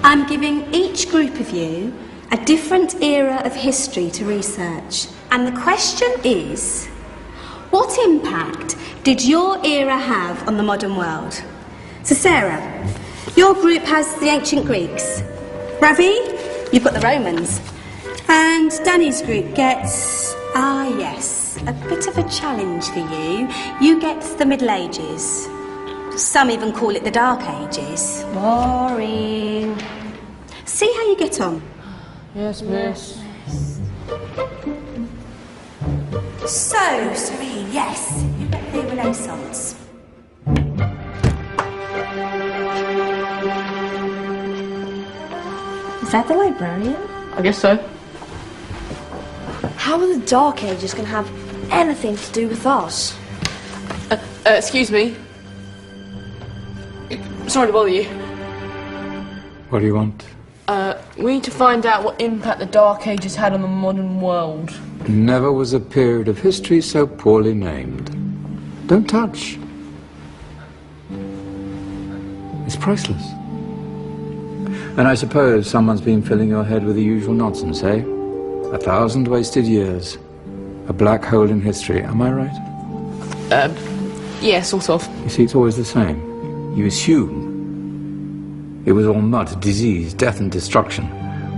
I'm giving each group of you a different era of history to research. And the question is, what impact did your era have on the modern world? So Sarah, your group has the ancient Greeks. Ravi, you've got the Romans. And Danny's group gets, yes, a bit of a challenge for you. You get the Middle Ages. Some even call it the Dark Ages. Boring. See how you get on. Yes, miss. So, Serene, yes, you get the Renaissance. Is that the librarian? I guess so. How are the Dark Ages going to have anything to do with us? Excuse me. Sorry to bother you. What do you want? We need to find out what impact the Dark Ages had on the modern world. Never was a period of history so poorly named. Don't touch. It's priceless. And I suppose someone's been filling your head with the usual nonsense, eh? 1,000 wasted years. A black hole in history, am I right? Yeah, sort of. You see, it's always the same. You assume it was all mud, disease, death and destruction,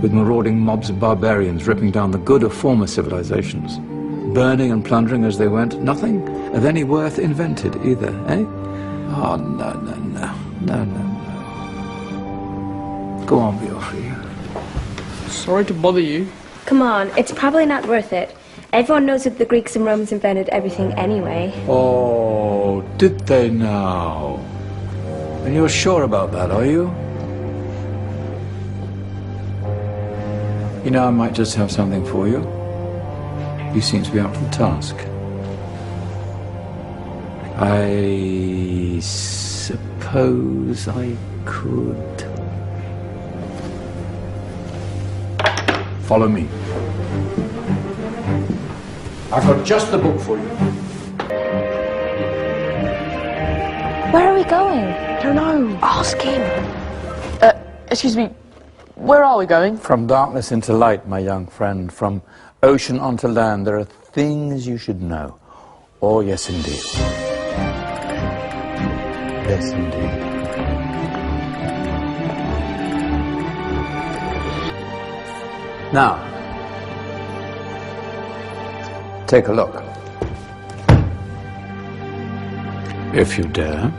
with marauding mobs of barbarians ripping down the good of former civilizations, burning and plundering as they went. Nothing of any worth invented either, eh? Oh, no, no, no, no, no, no. Go on, Beofrey. Sorry to bother you. Come on, it's probably not worth it. Everyone knows that the Greeks and Romans invented everything anyway. Oh, did they now? And you're sure about that, are you? You know, I might just have something for you. You seem to be up for the task. I suppose I could. Follow me. I've got just the book for you. Where are we going? I don't know. Ask him. Excuse me. Where are we going? From darkness into light, my young friend. From ocean onto land, there are things you should know. Oh, yes, indeed. Yes, indeed. Now, take a look. If you dare.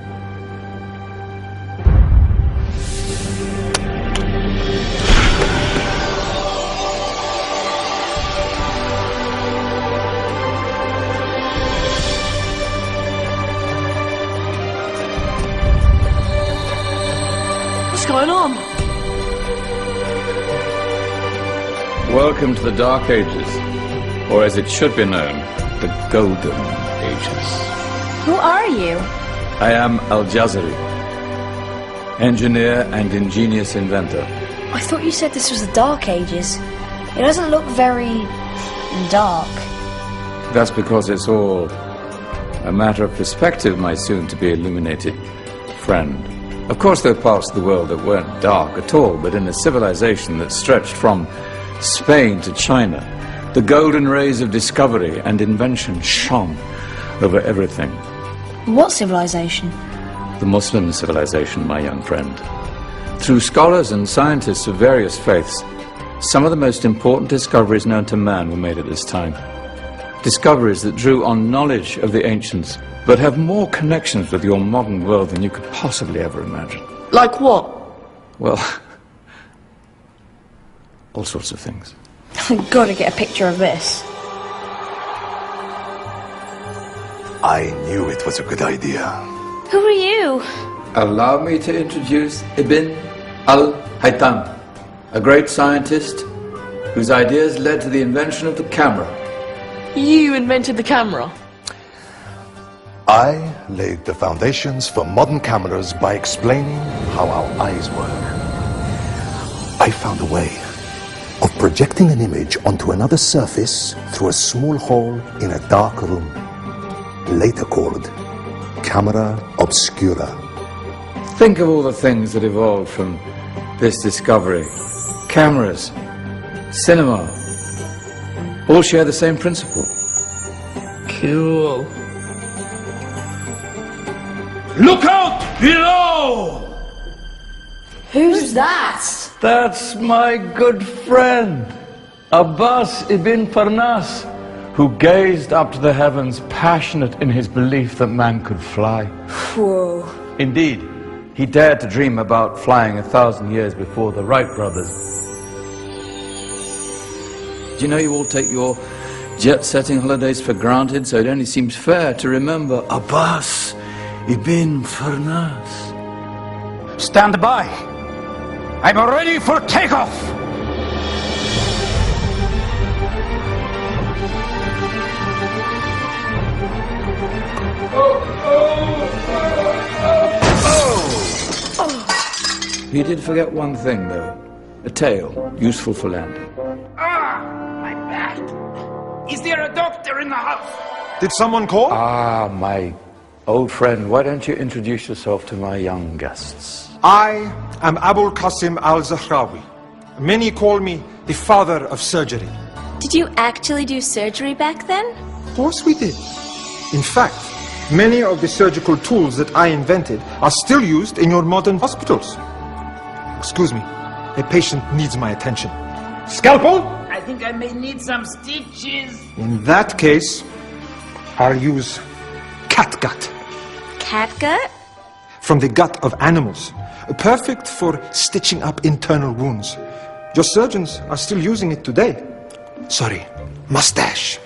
What's going on? Welcome to the Dark Ages, or as it should be known, the Golden Ages. Who are you? I am Al-Jazari, engineer and ingenious inventor. I thought you said this was the Dark Ages. It doesn't look very dark. That's because it's all a matter of perspective, my soon-to-be illuminated friend. Of course, there are parts of the world that weren't dark at all, but in a civilization that stretched from Spain to China, the golden rays of discovery and invention shone over everything. What civilization? The Muslim civilization, my young friend. Through scholars and scientists of various faiths, some of the most important discoveries known to man were made at this time. Discoveries that drew on knowledge of the ancients, but have more connections with your modern world than you could possibly ever imagine. Like what? Well, all sorts of things. I've got to get a picture of this. I knew it was a good idea. Who are you? Allow me to introduce Ibn al-Haytham, a great scientist whose ideas led to the invention of the camera. You invented the camera? I laid the foundations for modern cameras by explaining how our eyes work. I found a way of projecting an image onto another surface through a small hole in a dark room, later called camera obscura. Think of all the things that evolved from this discovery. Cameras, cinema, all share the same principle. Cool. Look out below! Who's that? That's my good friend, Abbas ibn Farnas, who gazed up to the heavens, passionate in his belief that man could fly. Whoa. Indeed, he dared to dream about flying 1,000 years before the Wright brothers. Do you know you all take your jet-setting holidays for granted, so it only seems fair to remember Abbas ibn Farnas. Stand by. I'm ready for takeoff. You did forget one thing, though. A tail, useful for landing. My back. Is there a doctor in the house? Did someone call? Ah, my old friend, why don't you introduce yourself to my young guests? I am Abul Qasim al-Zahrawi. Many call me the father of surgery. Did you actually do surgery back then? Of course we did. In fact, many of the surgical tools that I invented are still used in your modern hospitals. Excuse me, a patient needs my attention. Scalpel? I think I may need some stitches. In that case, I'll use catgut. Catgut? From the gut of animals. Perfect for stitching up internal wounds. Your surgeons are still using it today. Sorry, mustache.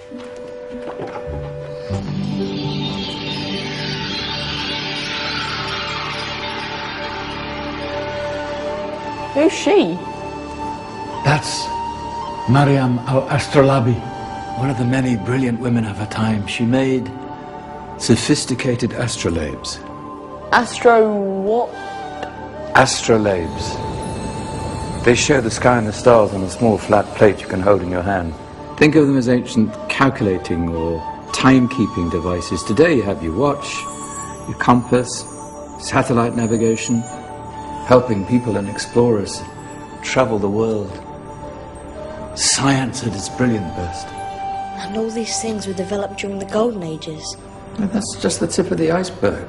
Who's she? That's Maryam al-Astrolabi, one of the many brilliant women of her time. She made sophisticated astrolabes. Astro what? Astrolabes. They show the sky and the stars on a small flat plate you can hold in your hand. Think of them as ancient calculating or timekeeping devices. Today you have your watch, your compass, satellite navigation, helping people and explorers travel the world. Science at its brilliant best. And all these things were developed during the Golden Ages. And that's just the tip of the iceberg.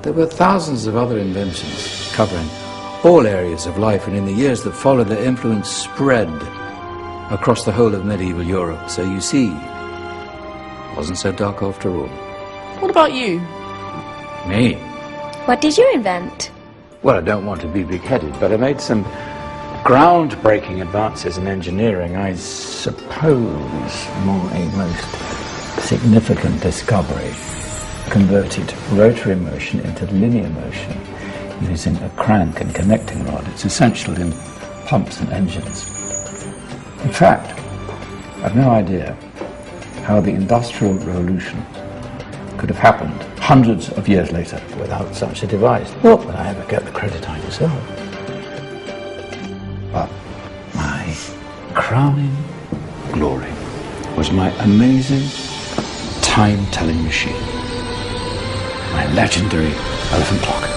There were thousands of other inventions covering all areas of life, and in the years that followed, their influence spread across the whole of medieval Europe. So you see, it wasn't so dark after all. What about you? Me? What did you invent? Well, I don't want to be big-headed, but I made some groundbreaking advances in engineering. I suppose my most significant discovery converted rotary motion into linear motion using a crank and connecting rod. It's essential in pumps and engines. In fact, I've no idea how the Industrial Revolution could have happened hundreds of years later without such a device. Not that I ever get the credit I deserve. But my crowning glory was my amazing time-telling machine. My legendary elephant clock.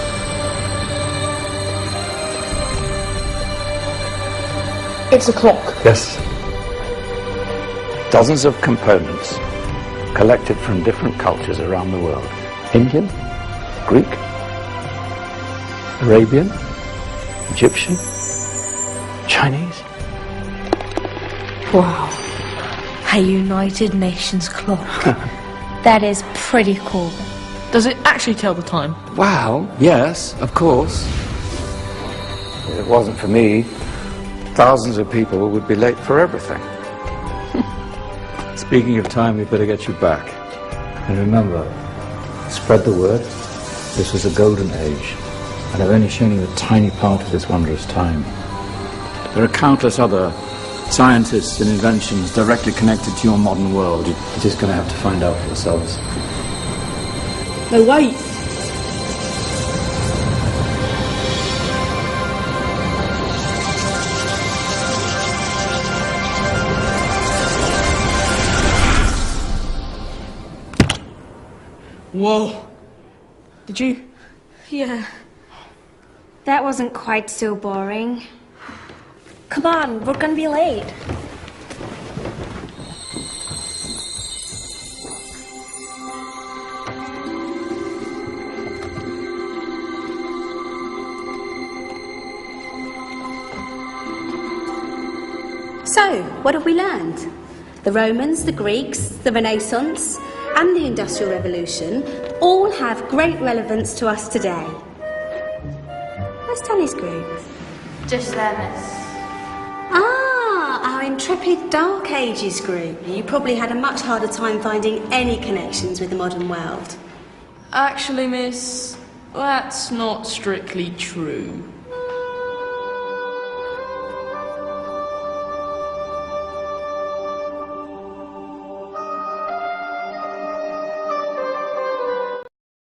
It's a clock. Yes. Dozens of components collected from different cultures around the world. Indian, Greek, Arabian, Egyptian, Chinese. Wow. A United Nations clock. That is pretty cool. Does it actually tell the time? Wow, yes, of course. If it wasn't for me, thousands of people would be late for everything. Speaking of time, we better get you back. And remember, spread the word. This was a golden age, and I've only shown you a tiny part of this wondrous time. There are countless other scientists and inventions directly connected to your modern world. You're just going to have to find out for yourselves. No, wait. Whoa. Did you? Yeah. That wasn't quite so boring. Come on, we're gonna be late. So, what have we learned? The Romans, the Greeks, the Renaissance, and the Industrial Revolution all have great relevance to us today. Where's Tanya's group? Just there, miss. Ah, our intrepid Dark Ages group. You probably had a much harder time finding any connections with the modern world. Actually, miss, that's not strictly true.